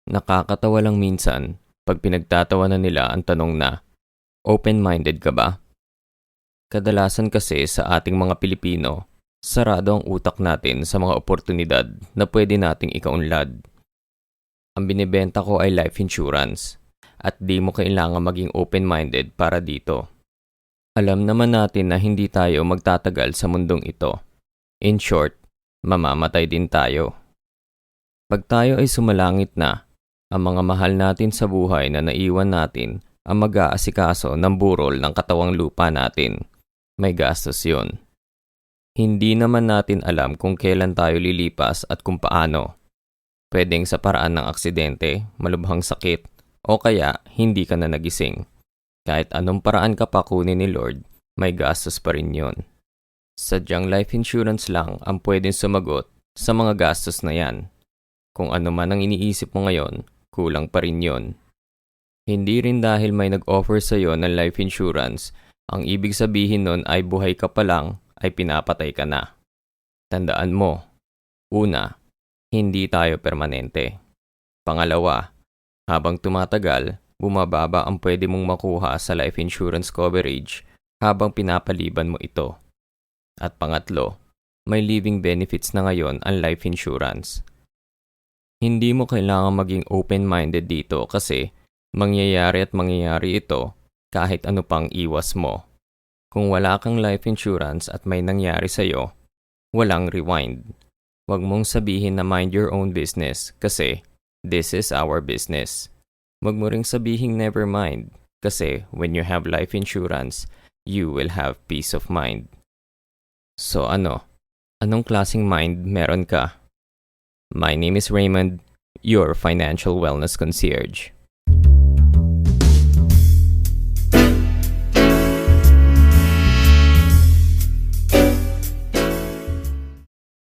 Nakakatawa lang minsan pag pinagtatawanan nila ang tanong na, open-minded ka ba? Kadalasan kasi sa ating mga Pilipino, sarado ang utak natin sa mga oportunidad na pwede nating ikaunlad. Ang binibenta ko ay life insurance at di mo kailangan maging open-minded para dito. Alam naman natin na hindi tayo magtatagal sa mundong ito. In short, mamamatay din tayo. Pag tayo ay sumalangit na, ang mga mahal natin sa buhay na naiwan natin ang mag-aasikaso ng burol ng katawang lupa natin. May gastos yun. Hindi naman natin alam kung kailan tayo lilipas at kung paano. Pwedeng sa paraan ng aksidente, malubhang sakit, o kaya hindi ka na nagising. Kahit anong paraan ka pa kunin ni Lord, may gastos pa rin yun. Sadyang life insurance lang ang pwedeng sumagot sa mga gastos na yan. Kung ano man ang iniisip mo ngayon, kulang pa rin yun. Hindi rin dahil may nag-offer sa'yo ng life insurance, ang ibig sabihin nun ay buhay ka pa lang ay pinapatay ka na. Tandaan mo, una, hindi tayo permanente. Pangalawa, habang tumatagal, bumababa ang pwede mong makuha sa life insurance coverage habang pinapaliban mo ito. At pangatlo, may living benefits na ngayon ang life insurance. Hindi mo kailangang maging open-minded dito kasi mangyayari ito kahit ano pang iwas mo. Kung wala kang life insurance at may nangyari sa'yo, walang rewind. Huwag mong sabihin na mind your own business kasi this is our business. Huwag mo ring sabihin never mind kasi when you have life insurance, you will have peace of mind. So anong klaseng mind meron ka? My name is Raymond, your financial wellness concierge.